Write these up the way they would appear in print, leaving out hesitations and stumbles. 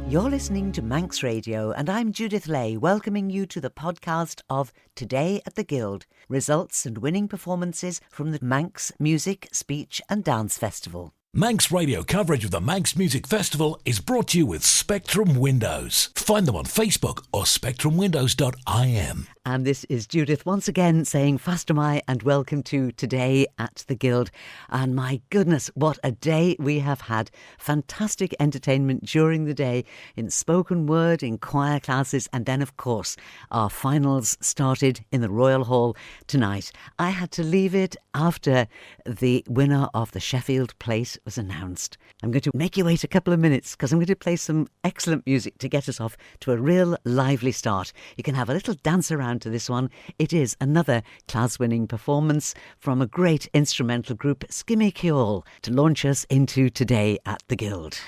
You're listening to Manx Radio, and I'm Judith Lay, welcoming you to the podcast of Today at the Guild, results and winning performances from the Manx Music, Speech and Dance Festival. Manx Radio coverage of the Manx Music Festival is brought to you with Spectrum Windows. Find them on Facebook or spectrumwindows.im. And this is Judith once again saying Fastamai and welcome to Today at the Guild. And my goodness, what a day we have had. Fantastic entertainment during the day in spoken word, in choir classes, and then of course our finals started in the Royal Hall tonight. I had to leave it after the winner of the Sheffield Plate was announced. I'm going to make you wait a couple of minutes because I'm going to play some excellent music to get us off to a real lively start. You can have a little dance around to this one. It is another class-winning performance from a great instrumental group, Skimmee Kiaull, to launch us into Today at the Guild.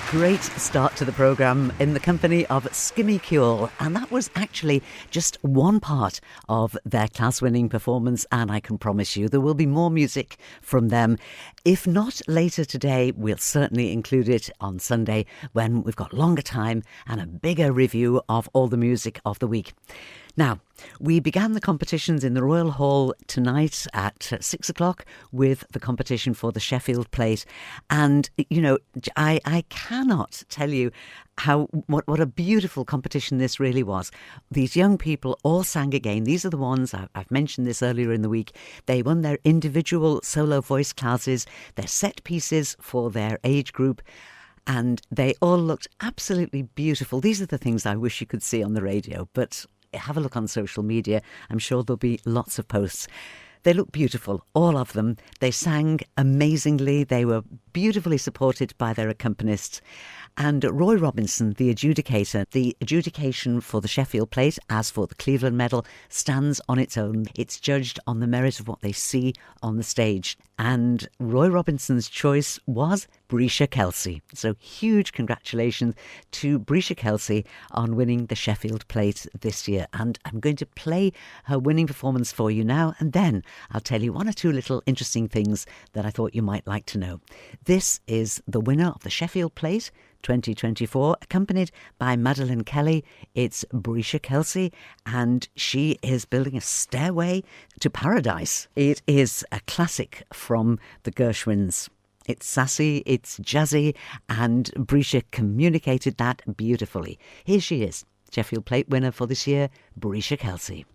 Great start to the programme in the company of Skimmee Kiaull, and that was actually just one part of their class-winning performance, and I can promise you there will be more music from them. If not later today, we'll certainly include it on Sunday when we've got longer time and a bigger review of all the music of the week. Now, we began the competitions in the Royal Hall tonight at 6 o'clock with the competition for the Sheffield Plate. And, you know, I cannot tell you what a beautiful competition this really was. These young people all sang again. These are the ones, I've mentioned this earlier in the week, they won their individual solo voice classes, their set pieces for their age group, and they all looked absolutely beautiful. These are the things I wish you could see on the radio, but have a look on social media. I'm sure there'll be lots of posts. They look beautiful, all of them. They sang amazingly. They were beautifully supported by their accompanists. And Roy Robinson, the adjudicator, the adjudication for the Sheffield Plate, as for the Cleveland Medal, stands on its own. It's judged on the merit of what they see on the stage. And Roy Robinson's choice was Breesha Kelsey. So huge congratulations to Breesha Kelsey on winning the Sheffield Plate this year. And I'm going to play her winning performance for you now, and then I'll tell you one or two little interesting things that I thought you might like to know. This is the winner of the Sheffield Plate 2024, accompanied by Madeline Kelly. It's Breesha Kelsey, and she is building a stairway to paradise. It is a classic from the Gershwins. It's sassy, it's jazzy, and Breesha communicated that beautifully. Here she is, Sheffield Plate winner for this year, Breesha Kelsey.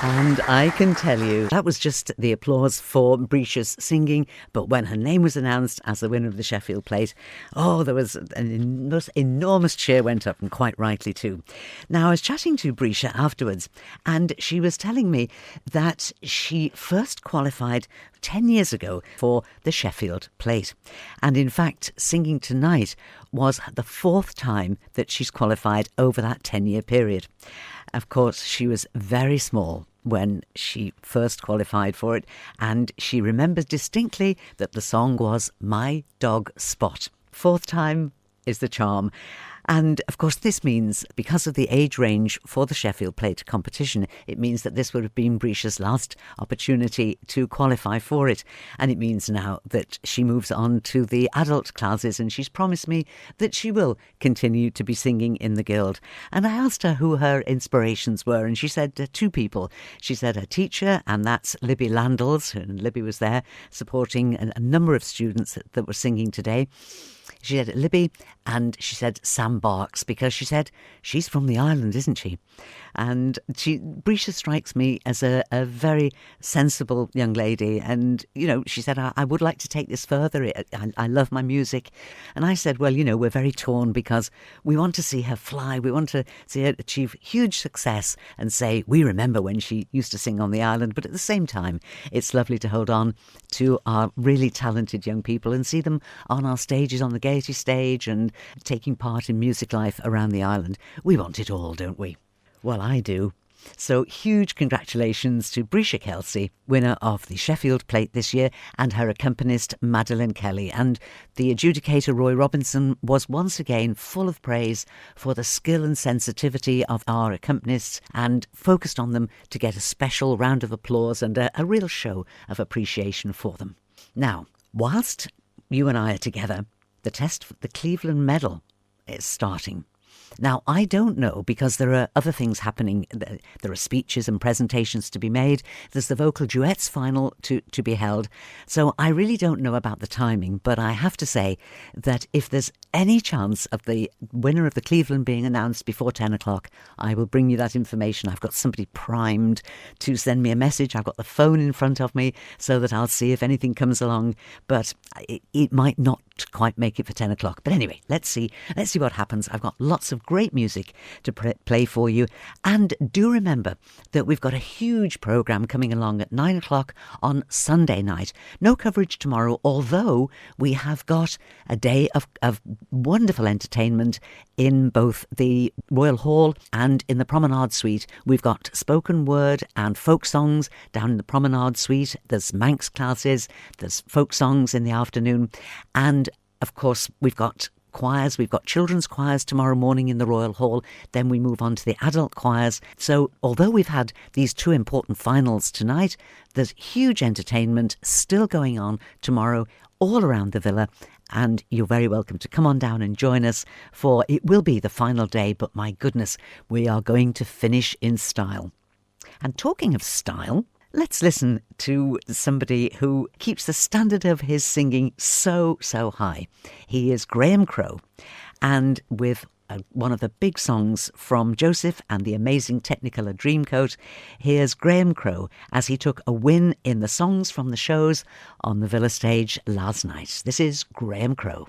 And I can tell you, that was just the applause for Breesha's singing. But when her name was announced as the winner of the Sheffield Plate, there was an enormous cheer went up, and quite rightly too. Now, I was chatting to Breesha afterwards, and she was telling me that she first qualified 10 years ago for the Sheffield Plate. And in fact, singing tonight was the fourth time that she's qualified over that 10-year period. Of course, she was very small when she first qualified for it, and she remembers distinctly that the song was My Dog Spot. Fourth time is the charm. And of course, this means, because of the age range for the Sheffield Plate competition, it means that this would have been Breesha's last opportunity to qualify for it. And it means now that she moves on to the adult classes, and she's promised me that she will continue to be singing in the Guild. And I asked her who her inspirations were, and she said two people. She said her teacher, and that's Libby Landals, and Libby was there supporting a number of students that were singing today. She said Libby, and she said Sam Barks, because she said she's from the island, isn't she? And Breesha strikes me as a very sensible young lady. And, you know, she said, I would like to take this further. I love my music. And I said, well, you know, we're very torn because we want to see her fly. We want to see her achieve huge success and say, we remember when she used to sing on the island. But at the same time, it's lovely to hold on to our really talented young people and see them on our stages, on the Gaiety stage, and taking part in music life around the island. We want it all, don't we? Well, I do. So huge congratulations to Breesha Kelsey, winner of the Sheffield Plate this year, and her accompanist Madeline Kelly. And the adjudicator Roy Robinson was once again full of praise for the skill and sensitivity of our accompanists, and focused on them to get a special round of applause and a real show of appreciation for them. Now, whilst you and I are together, the test for the Cleveland Medal is starting. Now, I don't know, because there are other things happening. There are speeches and presentations to be made. There's the vocal duets final to be held. So I really don't know about the timing, but I have to say that if there's any chance of the winner of the Cleveland being announced before 10 o'clock, I will bring you that information. I've got somebody primed to send me a message. I've got the phone in front of me so that I'll see if anything comes along, but it might not quite make it for 10 o'clock. But anyway, let's see what happens. I've got lots of great music to play for you. And do remember that we've got a huge programme coming along at 9 o'clock on Sunday night. No coverage tomorrow, although we have got a day of wonderful entertainment in both the Royal Hall and in the Promenade Suite. We've got spoken word and folk songs down in the Promenade Suite. There's Manx classes, there's folk songs in the afternoon, and of course we've got choirs. We've got children's choirs tomorrow morning in the Royal Hall. Then we move on to the adult choirs. So although we've had these two important finals tonight, there's huge entertainment still going on tomorrow all around the villa. And you're very welcome to come on down and join us, for it will be the final day. But my goodness, we are going to finish in style. And talking of style, let's listen to somebody who keeps the standard of his singing so high. He is Graham Crowe, and with one of the big songs from Joseph and the amazing Technicolour Dreamcoat, here's Graham Crowe as he took a win in the songs from the shows on the Villa stage last night. This is Graham Crowe.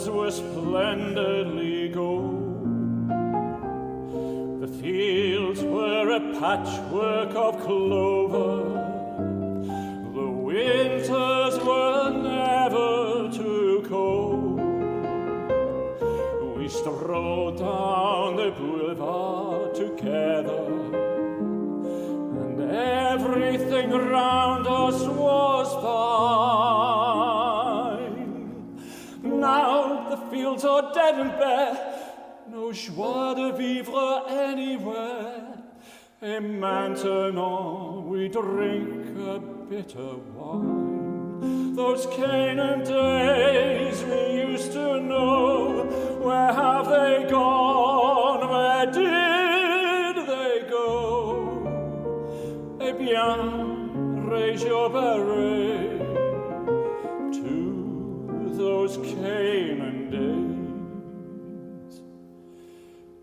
Were splendidly gold. The fields were a patchwork of clover. The winters were never too cold. We strolled down the boulevard together, and everything round us was fine. Now the fields are dead and bare, no joie de vivre anywhere. Et maintenant we drink a bitter wine. Those Canaan days we used to know, where have they gone? Where did they go? Eh bien, raise your beret to those Canaan days.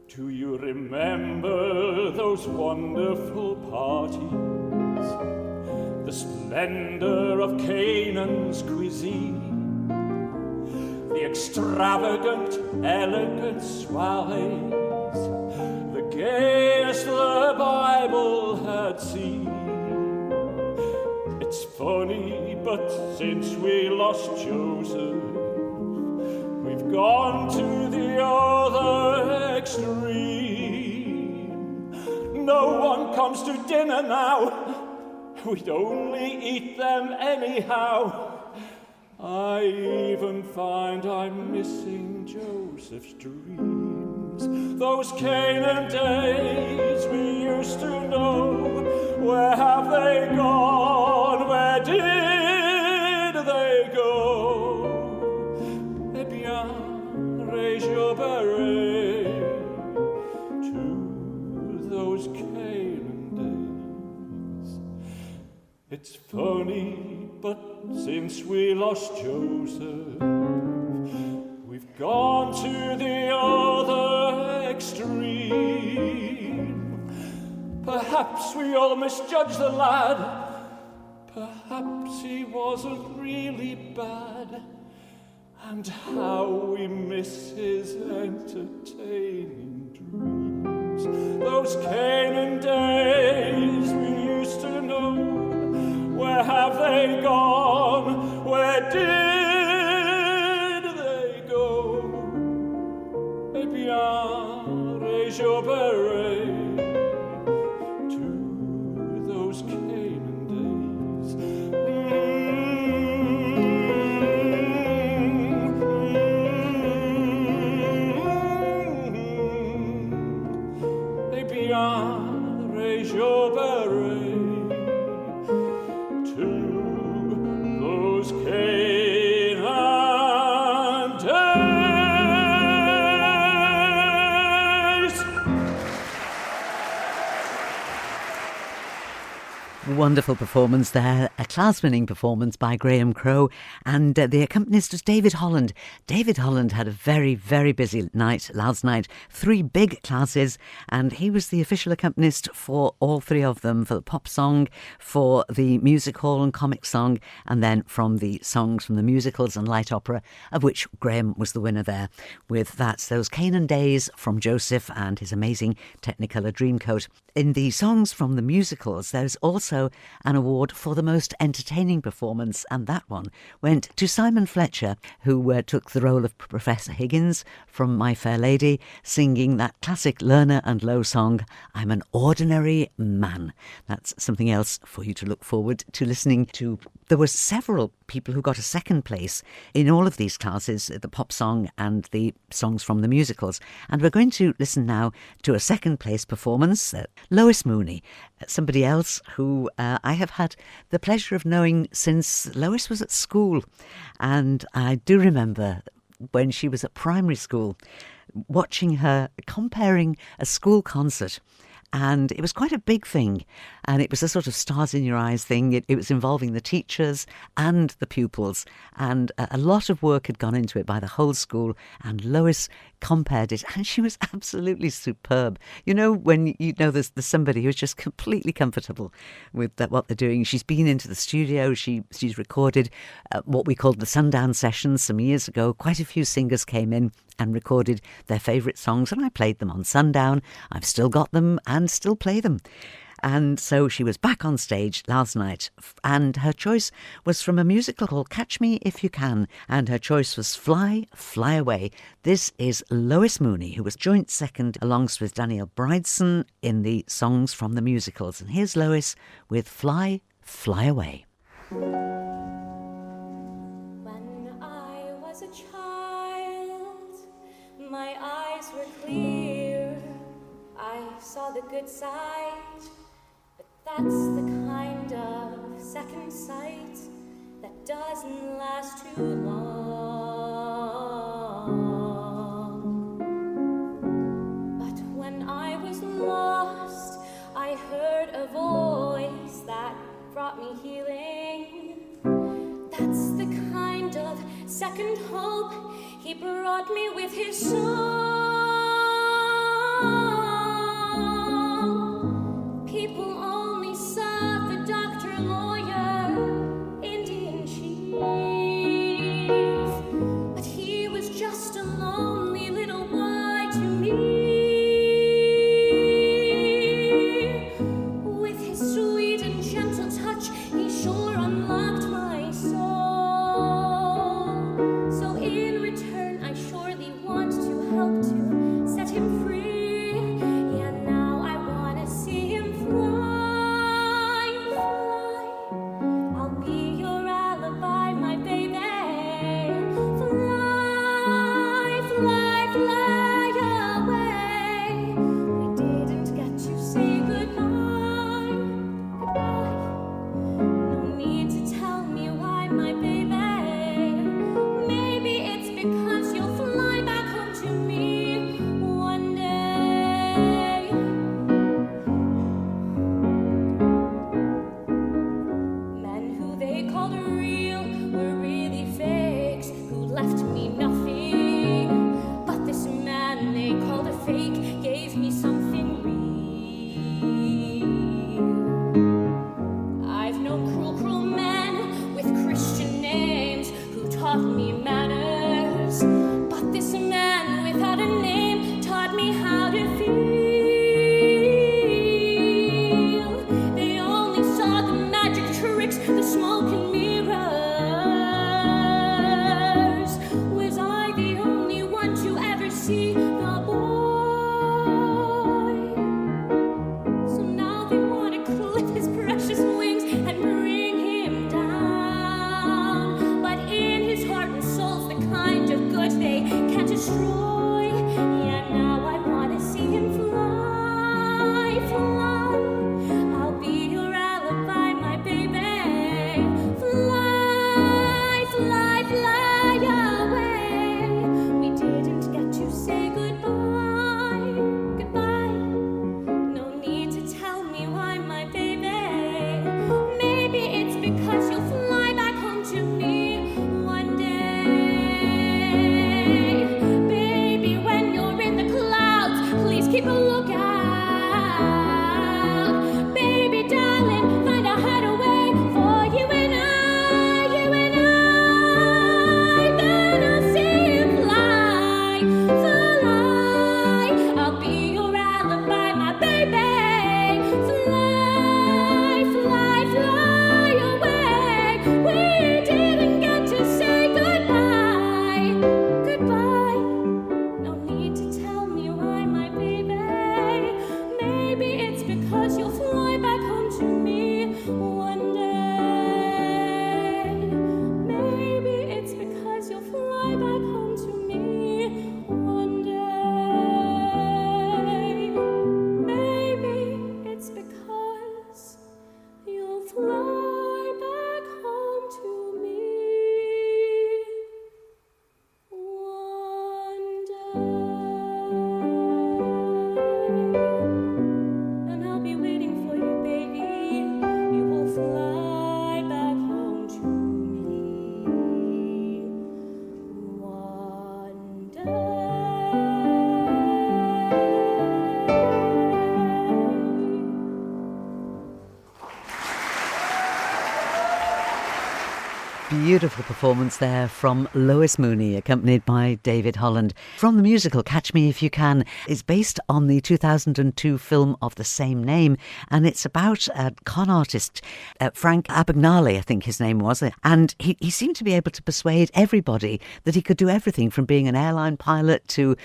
Do you remember those wonderful parties? The splendor of Canaan's cuisine, the extravagant, elegant soirees, the gayest the Bible had seen. It's funny, but since we lost Joseph, we've gone to the other extreme. No one comes to dinner now, we'd only eat them anyhow. I even find I'm missing Joseph's dreams. Those Canaan days we used to know, where have they gone? Where did they go? since we lost Joseph. We've gone to the other extreme. Perhaps we all misjudged the lad. Perhaps he wasn't really bad. And how we miss his entertaining dreams. Those Canaan days we used to know. Where have they gone? Where did they go? Eh bien, raise your beret to those Canaan days. Eh bien, raise your beret. Canaan Days. Wonderful performance there, a class-winning performance by Graham Crowe, and the accompanist was David Holland. David Holland had a very, very busy night last night, 3 big classes, and he was the official accompanist for all 3 of them, for the pop song, for the music hall and comic song, and then from the songs from the musicals and light opera, of which Graham was the winner there, with those Canaan Days from Joseph and his amazing Technicolour Dreamcoat. In the songs from the musicals, there's also an award for the most entertaining performance, and that one went to Simon Fletcher, who took the role of Professor Higgins from My Fair Lady, singing that classic Lerner and Lowe song, I'm an Ordinary Man. That's something else for you to look forward to listening to. There were several people who got a second place in all of these classes, the pop song and the songs from the musicals. And we're going to listen now to a second place performance, Lois Mooney, somebody else who I have had the pleasure of knowing since Lois was at school. And I do remember when she was at primary school, watching her comparing a school concert. And it was quite a big thing, and it was a sort of stars in your eyes thing. It was involving the teachers and the pupils, and a lot of work had gone into it by the whole school, and Lois compared it, and she was absolutely superb. You know, when you know there's somebody who's just completely comfortable with what they're doing. She's been into the studio, she's recorded what we called the Sundown Sessions some years ago. Quite a few singers came in and recorded their favourite songs, and I played them on Sundown. I've still got them and still play them. And so she was back on stage last night, and her choice was from a musical called Catch Me If You Can, and her choice was Fly, Fly Away. This is Lois Mooney, who was joint second alongside with Daniel Bridson in the songs from the musicals. And here's Lois with Fly, Fly Away. When I was a child, my eyes were clear. I saw the good side. That's the kind of second sight that doesn't last too long. But when I was lost, I heard a voice that brought me healing. That's the kind of second hope he brought me with his song. People only serve the doctor, lawyer, Indian chief, but he was just a lonely little boy to me. With his sweet and gentle touch, he sure unlocked my soul. So in return, I surely want to help to fly back home to me one day. Maybe it's because you'll fly back home to me one day. And I'll be waiting for you, baby. You will fly back home to me one day. Beautiful performance there from Lois Mooney, accompanied by David Holland. From the musical Catch Me If You Can, is based on the 2002 film of the same name, and it's about a con artist, Frank Abagnale, I think his name was, and he seemed to be able to persuade everybody that he could do everything from being an airline pilot to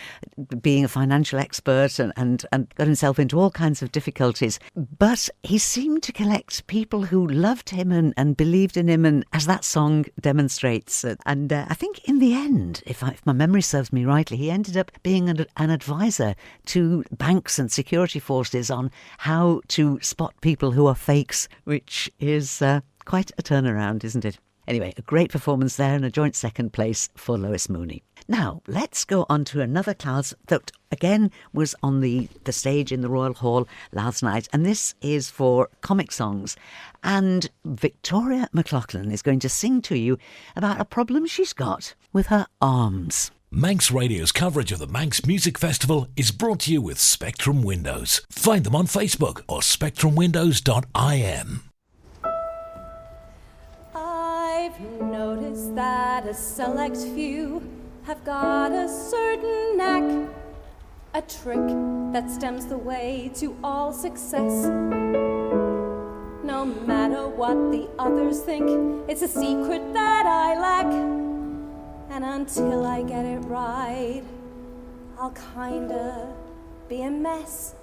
being a financial expert, and got himself into all kinds of difficulties. But he seemed to collect people who loved him and believed in him, and as that song demonstrates. And I think in the end, if my memory serves me rightly, he ended up being an advisor to banks and security forces on how to spot people who are fakes, which is quite a turnaround, isn't it? Anyway, a great performance there and a joint second place for Lois Mooney. Now, let's go on to another class that, again, was on the stage in the Royal Hall last night. And this is for comic songs. And Victoria McLaughlin is going to sing to you about a problem she's got with her arms. Manx Radio's coverage of the Manx Music Festival is brought to you with Spectrum Windows. Find them on Facebook or spectrumwindows.im. I've noticed that a select few have got a certain knack, a trick that stems the way to all success. No matter what the others think, it's a secret that I lack. And until I get it right, I'll kinda be a mess.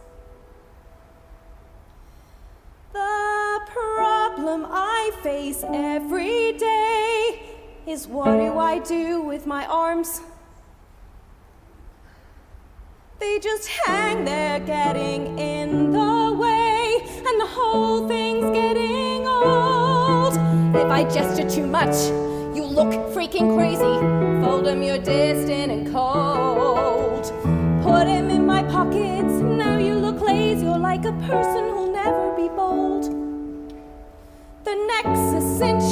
The problem I face every day is, what do I do with my arms? They just hang there getting in the way, and the whole thing's getting old. If I gesture too much, you look freaking crazy. Fold 'em, you're distant and cold. Put 'em in my pockets, now you look lazy. You're like a person who'll never be bold. The neck's a cinch,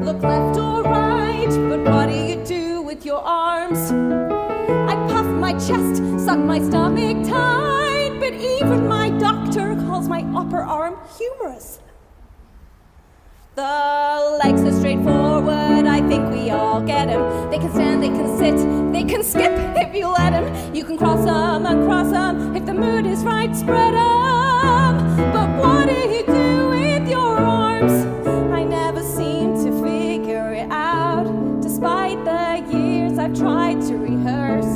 look left or right, but what do you do with your arms? I puff my chest, suck my stomach tight, but even my doctor calls my upper arm humorous. The legs are straightforward, I think we all get them. They can stand, they can sit, they can skip if you let them. You can cross them, uncross them, if the mood is right, spread them. But what do you do with your arms? I never seem to figure it out, despite the years I've tried to rehearse.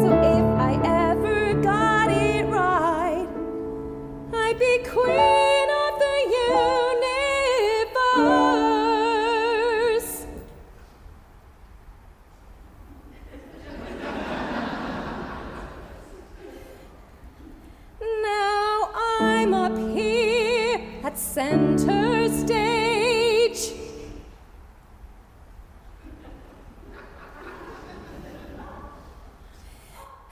So if I ever got it right, I'd be queen of the universe. Now I'm up here at center stage.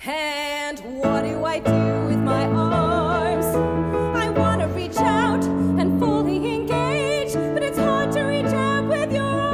And what do I do with my arms? I want to reach out and fully engage, but it's hard to reach out with your arms.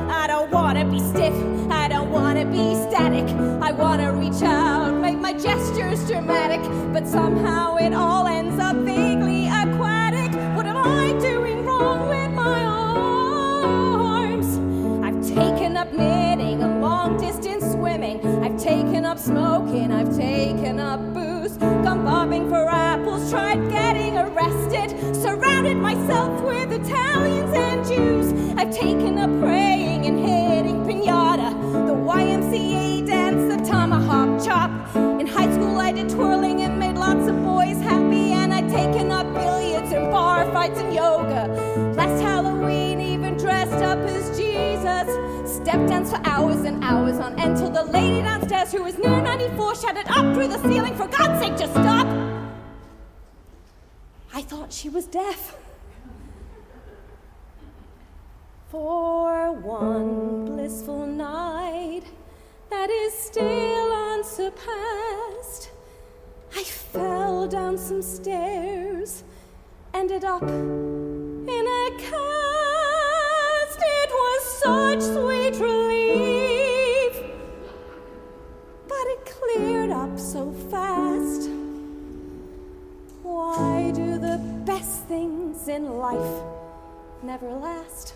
I don't want to be stiff, I don't want to be static. I want to reach out, make my gestures dramatic, but somehow it all ends up vaguely aquatic. What am I doing wrong with my arms? I've taken up knitting and long distance swimming. I've taken up smoking, I've taken up booze, gone bobbing for apples, tried getting arrested, surrounded myself with Italians and Jews. I've taken up praying and hitting piñata, the YMCA dance, the tomahawk chop. In high school I did twirling and made lots of boys happy, and I'd taken up billiards and bar fights and yoga. Last Halloween even dressed up as Jesus. step dance for hours and hours on end till the lady downstairs, who was near 94, shouted up through the ceiling, "For God's sake, just stop!" I thought she was deaf. For one blissful night that is still unsurpassed, I fell down some stairs, ended up in a cast. It was such sweet relief, but it cleared up so fast. Why do the best things in life never last?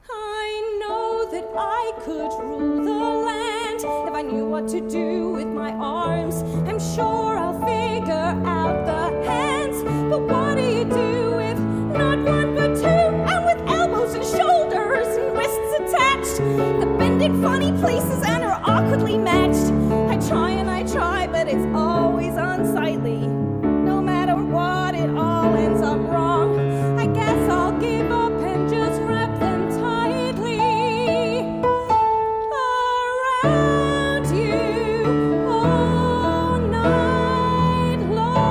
I know that I could rule the land if I knew what to do with my arms. I'm sure I'll figure out the hands, but what do you do if not one but two, and with elbows and shoulders and wrists attached, the bending funny places and are awkwardly matched? I try and I try, but it's always unsightly. No matter what, it all ends up wrong. I guess I'll give up and just wrap them tightly around you all night long.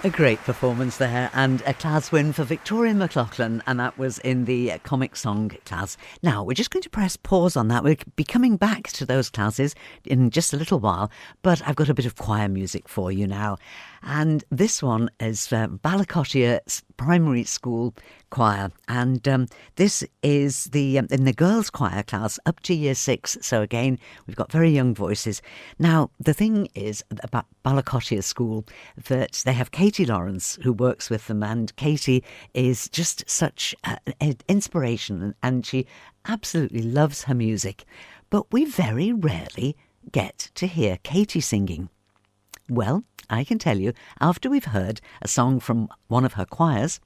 A great performance there, and a class win for Victoria McLaughlin, and that was in the comic song class. Now, we're just going to press pause on that. We'll be coming back to those classes in just a little while, but I've got a bit of choir music for you now. And this one is Ballacottier Primary School Choir, and this is the in the girls' choir class up to year 6. So again, we've got very young voices. Now, the thing is about Ballacottier School that they have Katie Lawrence who works with them, and Katie is just such an inspiration, and she absolutely loves her music. But we very rarely get to hear Katie singing. Well, I can tell you, after we've heard a song from one of her choirs,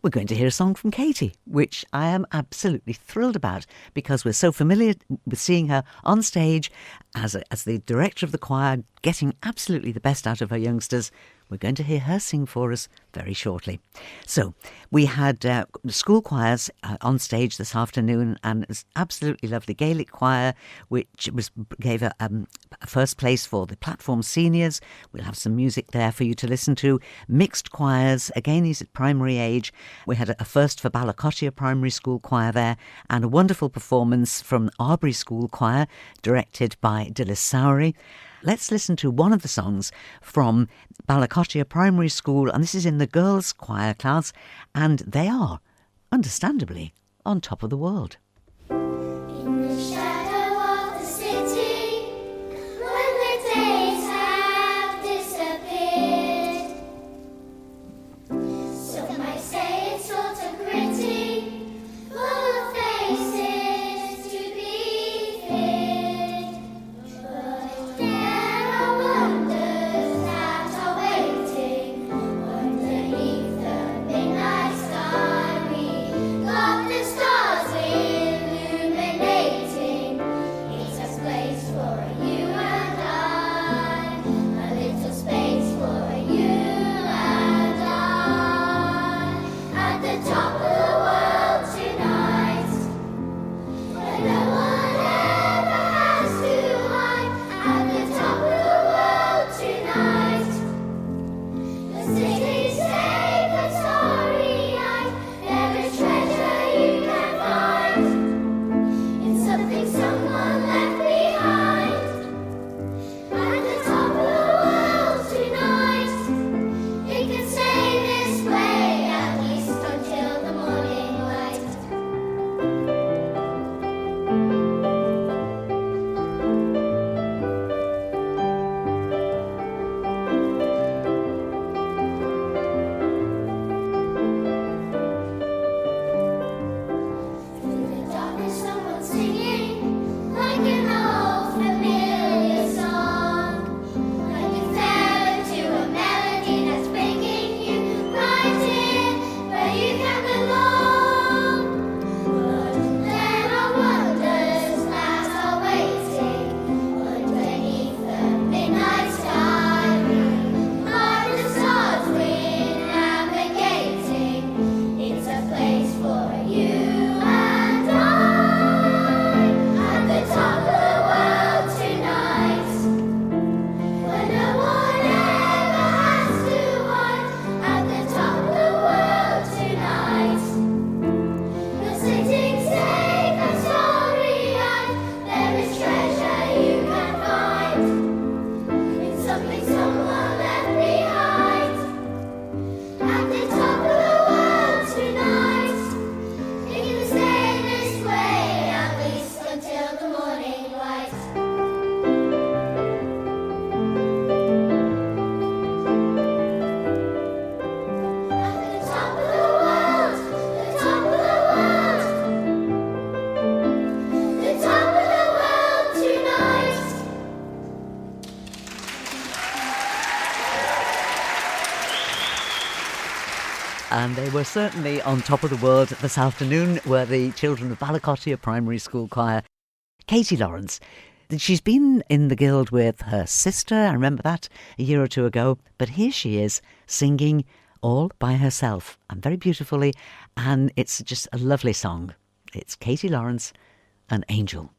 we're going to hear a song from Katie, which I am absolutely thrilled about, because we're so familiar with seeing her on stage as the director of the choir, getting absolutely the best out of her youngsters. We're going to hear her sing for us very shortly. So we had school choirs on stage this afternoon, and it was absolutely lovely. Gaelic choir, which gave a first place for the platform seniors. We'll have some music there for you to listen to. Mixed choirs, again, he's at primary age. We had a first for Ballacottier Primary School Choir there, and a wonderful performance from Arbury School Choir, directed by Dilys Sowery. Let's listen to one of the songs from Ballacottier Primary School, and this is in the girls' choir class, and they are, understandably, on top of the world. In the shadow of the city, when the days have disappeared, some might say it's sort of gritty, full of faces to be feared. But there are wonders that are waiting underneath the midnight sky. We got the stars with And they were certainly on top of the world this afternoon, were the children of Ballacottier Primary School Choir. Katie Lawrence, she's been in the Guild with her sister, I remember that, a year or two ago, but here she is singing all by herself, and very beautifully, and it's just a lovely song. It's Katie Lawrence, An Angel.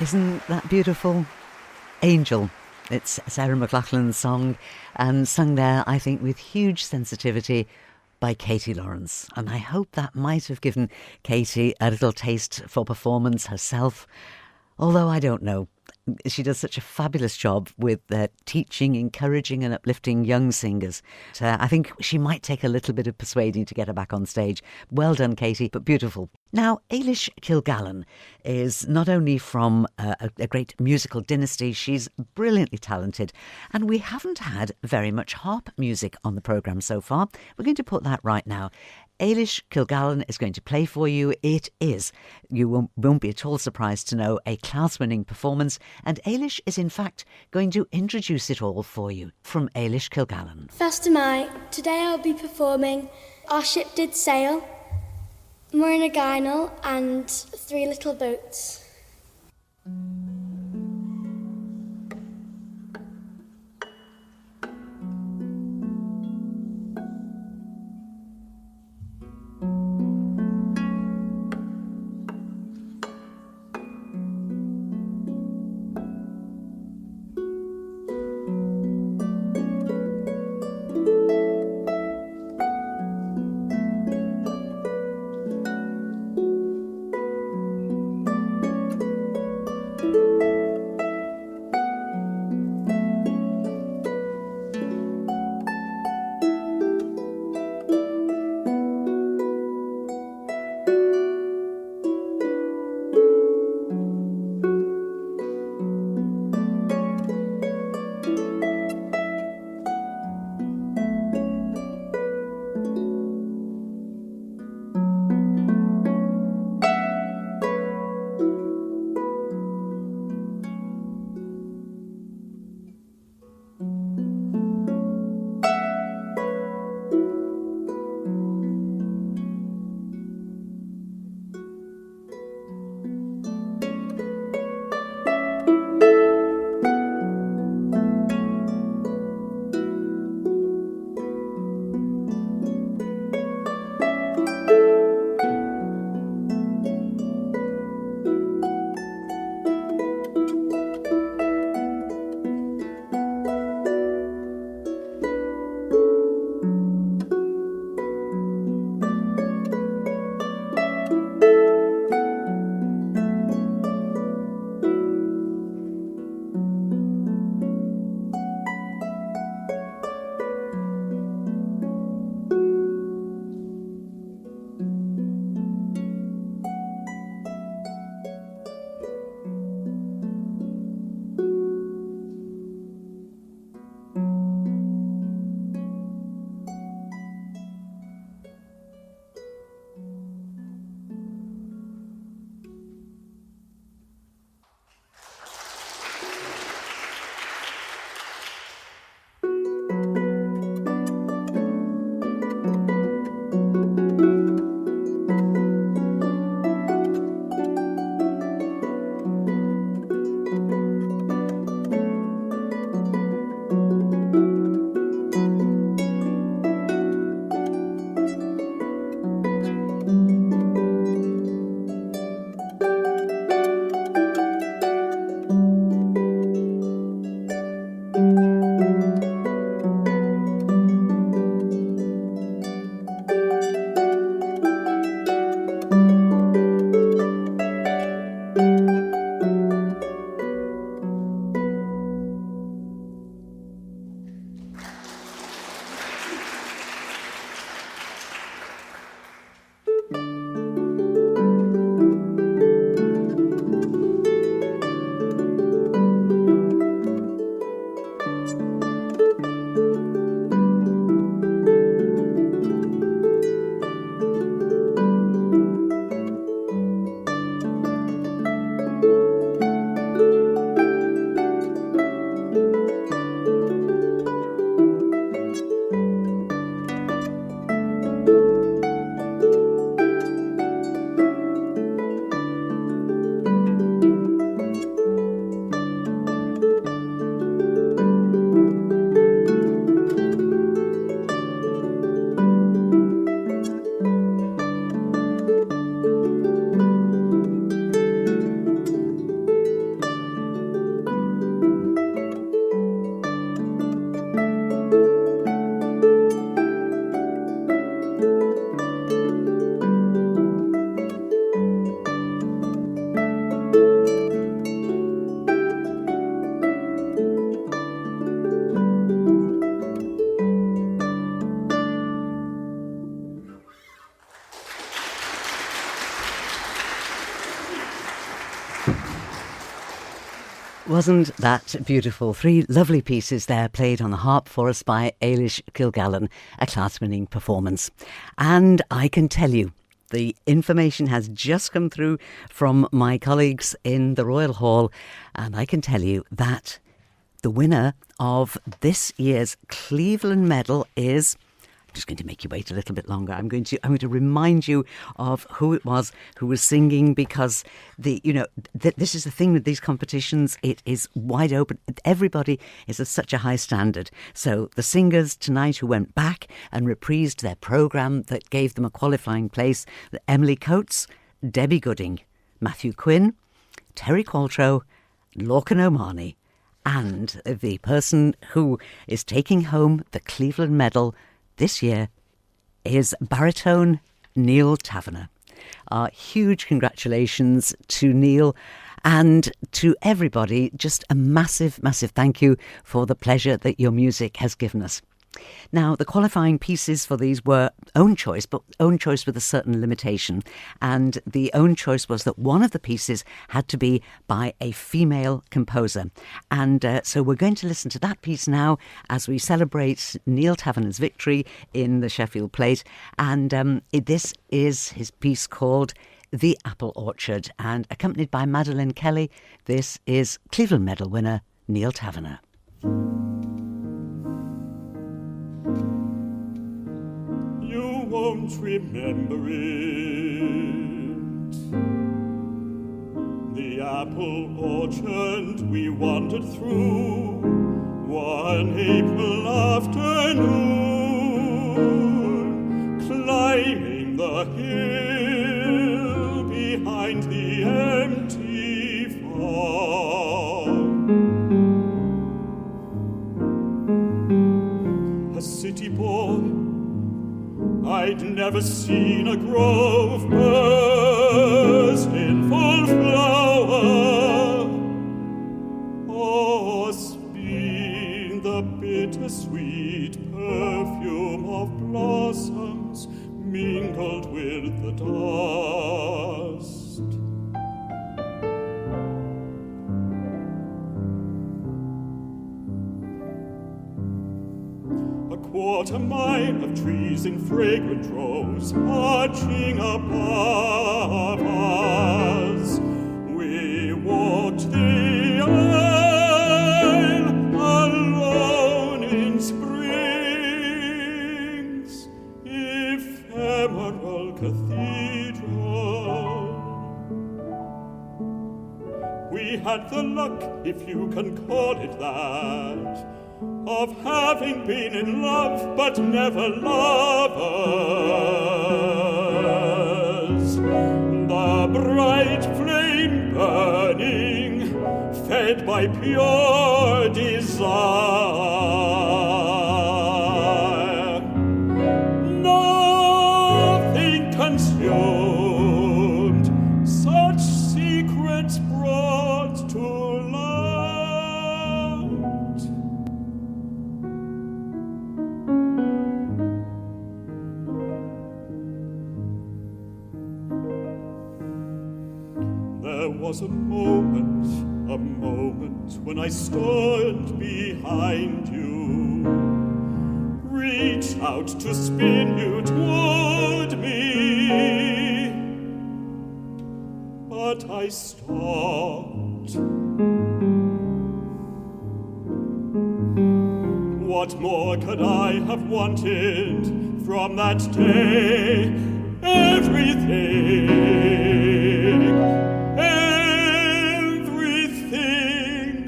Isn't that beautiful? Angel. It's Sarah McLachlan's song, and sung there, I think, with huge sensitivity by Katie Lawrence. And I hope that might have given Katie a little taste for performance herself. Although I don't know. She does such a fabulous job with teaching, encouraging and uplifting young singers. So I think she might take a little bit of persuading to get her back on stage. Well done, Katie, but beautiful. Now, Eilish Kilgallen is not only from a great musical dynasty, she's brilliantly talented. And we haven't had very much harp music on the programme so far. We're going to put that right now. Eilish Kilgallen is going to play for you. It is, you won't be at all surprised to know, a class-winning performance, and Eilish is in fact going to introduce it all for you. From Eilish Kilgallen. First am I. Today I'll be performing Our Ship Did Sail, Murna Gainal and Three Little Boats. Wasn't that beautiful? 3 lovely pieces there played on the harp for us by Eilish Kilgallen, a class-winning performance. And I can tell you, the information has just come through from my colleagues in the Royal Hall, and I can tell you that the winner of this year's Cleveland Medal is... I'm just going to make you wait a little bit longer. I'm going to remind you of who it was who was singing, because this is the thing with these competitions. It is wide open. Everybody is at such a high standard. So the singers tonight who went back and reprised their programme that gave them a qualifying place: Emily Coates, Debbie Gooding, Matthew Quinn, Terry Qualtrough, Lorcan O'Mahony, and the person who is taking home the Cleveland Medal this year is baritone Neil Taverner. Huge congratulations to Neil and to everybody. Just a massive, massive thank you for the pleasure that your music has given us. Now, the qualifying pieces for these were own choice, but own choice with a certain limitation. And the own choice was that one of the pieces had to be by a female composer. And so we're going to listen to that piece now as we celebrate Neil Taverner's victory in the Sheffield Plate. And this is his piece called The Apple Orchard, and accompanied by Madeline Kelly. This is Cleveland Medal winner Neil Taverner. You won't remember it, the apple orchard we wandered through one April afternoon, climbing the hill behind the empty farm. A city boy, I'd never seen a grove burst in full flower, or spin the bittersweet perfume of blossoms mingled with the dust. A quarter mile of trees in fragrant rows arching above us. We walked the aisle alone in spring's ephemeral cathedral. We had the luck, if you can call it that, of having been in love but never lovers. The bright flame burning, fed by pure desire, nothing consumed, such secrets brought to light. There was a moment when I stood behind you, reached out to spin you toward me, but I stopped. What more could I have wanted from that day? Everything,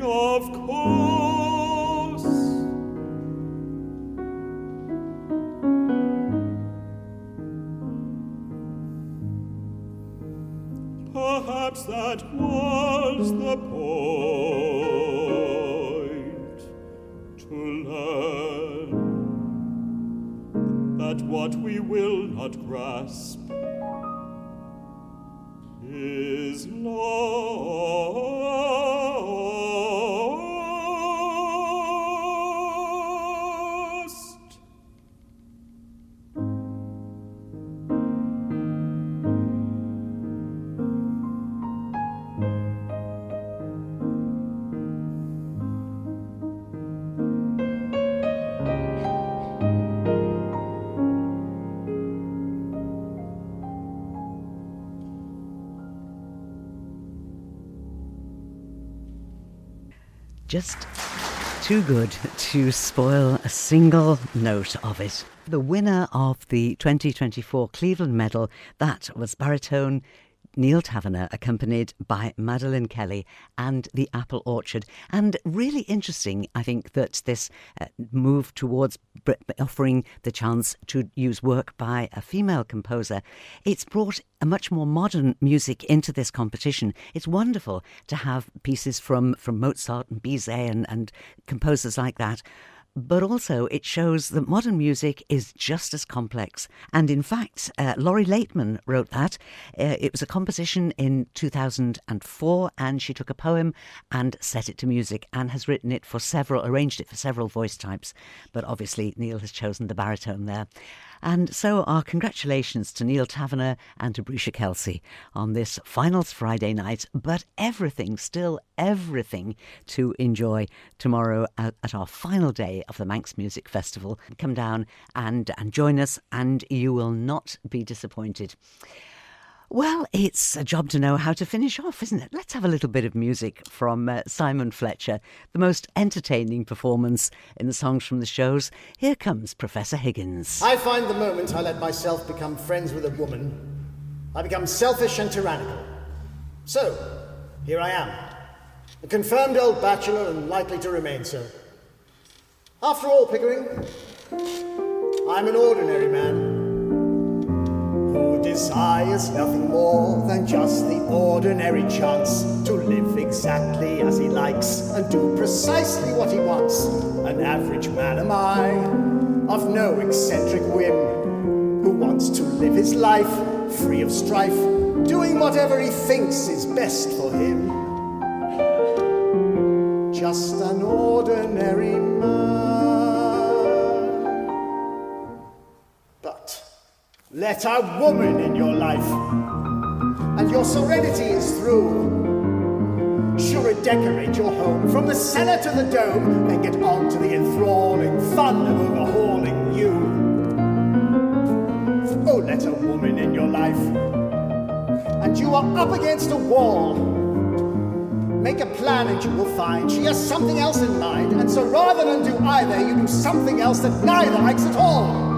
of course. Perhaps that was the point, to learn that what we will not grasp is lost. Just too good to spoil a single note of it. The winner of the 2024 Cleveland Medal, that was baritone Neil Taverner, accompanied by Madeline Kelly and the Apple Orchard. And really interesting, I think, that this move towards offering the chance to use work by a female composer, it's brought a much more modern music into this competition. It's wonderful to have pieces from Mozart and Bizet and composers like that. But also it shows that modern music is just as complex. And in fact, Laurie Laitman wrote that. It was a composition in 2004, and she took a poem and set it to music and has arranged it for several voice types. But obviously Neil has chosen the baritone there. And so our congratulations to Neil Taverner and to Breesha Kelsey on this finals Friday night. But everything to enjoy tomorrow at our final day of the Manx Music Festival. Come down and join us, and you will not be disappointed. Well, it's a job to know how to finish off, isn't it? Let's have a little bit of music from Simon Fletcher, the most entertaining performance in the songs from the shows. Here comes Professor Higgins. I find the moment I let myself become friends with a woman, I become selfish and tyrannical. So, here I am, a confirmed old bachelor and likely to remain so. After all, Pickering, I'm an ordinary man who desires nothing more than just the ordinary chance to live exactly as he likes and do precisely what he wants. An average man am I, of no eccentric whim, who wants to live his life free of strife, doing whatever he thinks is best for him. Just an ordinary man. But let a woman in your life, and your serenity is through. She'll redecorate your home from the cellar to the dome, then get on to the enthralling fun of overhauling you. Oh, let a woman in your life, and you are up against a wall. Make a plan and you will find she has something else in mind, and so rather than do either, you do something else that neither likes at all.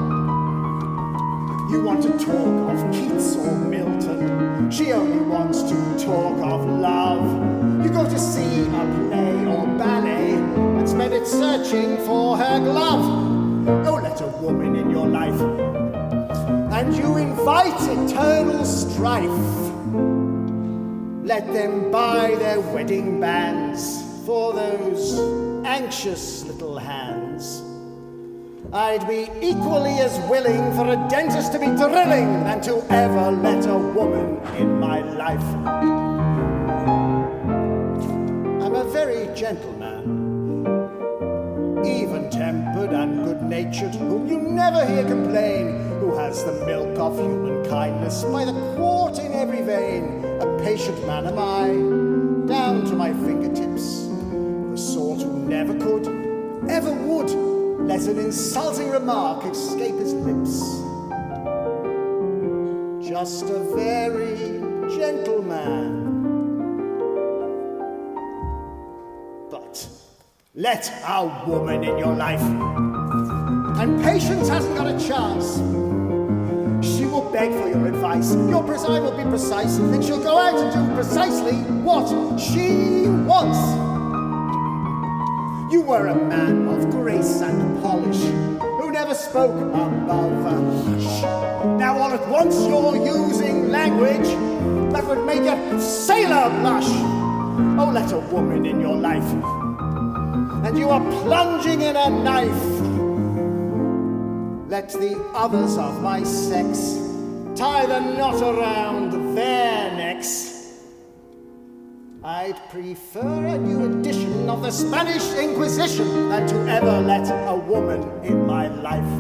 You want to talk of Keats or Milton, she only wants to talk of love. You go to see a play or ballet and spend it searching for her glove. Oh, let a woman in your life, and you invite eternal strife. Let them buy their wedding bands for those anxious little hands. I'd be equally as willing for a dentist to be drilling than to ever let a woman in my life. I'm a very gentle man, even-tempered and good-natured, whom you never hear complain, who has the milk of human kindness by the quart in every vein. A patient man am I, down to my fingertips, the sort who never could, ever would, let an insulting remark escape his lips. Just a very gentle man. But let a woman in your life, and patience hasn't got a chance. She will beg for your advice, your preside will be precise, then she'll go out and do precisely what she wants. You were a man of grace and polish, who never spoke above a hush. Now all at once you're using language that would make a sailor blush. Oh, let a woman in your life, and you are plunging in a knife. Let the others of my sex tie the knot around their necks. I'd prefer a new edition of the Spanish Inquisition than to ever let a woman in my life.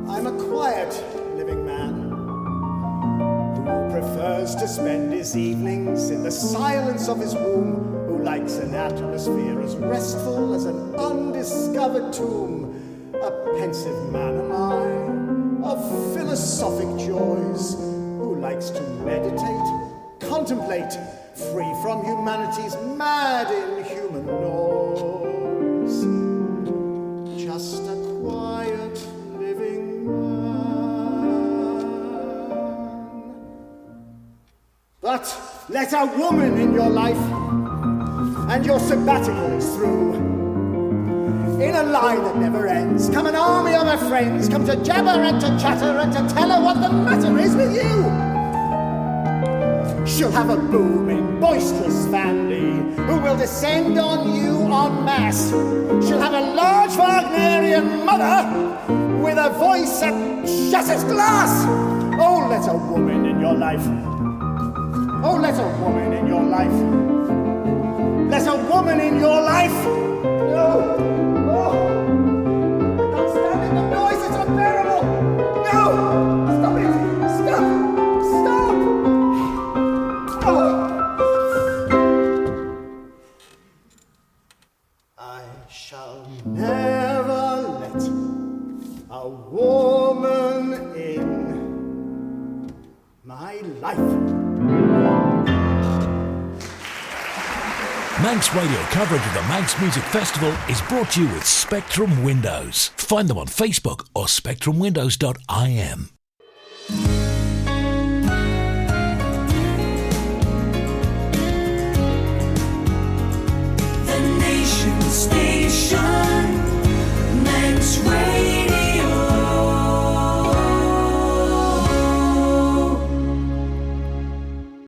I'm a quiet living man who prefers to spend his evenings in the silence of his womb, who likes an atmosphere as restful as an undiscovered tomb. A pensive man am I, of philosophic joys, who likes to meditate, contemplate, free from humanity's mad inhuman noise. Just a quiet living man. But let a woman in your life, and your sabbatical is through. In a lie that never ends, come an army of her friends, come to jabber and to chatter and to tell her what the matter is with you. She'll have a booming, boisterous family who will descend on you en masse. She'll have a large Wagnerian mother with a voice that shatters glass. Oh, let a woman in your life. Oh, let a woman in your life. Let a woman in your life. No. Oh, I can't stand it. The noise is unbearable. No. Stop it. Stop. Stop. Oh. I shall never let a woman in my life. Manx Radio coverage of the Manx Music Festival is brought to you with Spectrum Windows. Find them on Facebook or spectrumwindows.im. The Nation Station.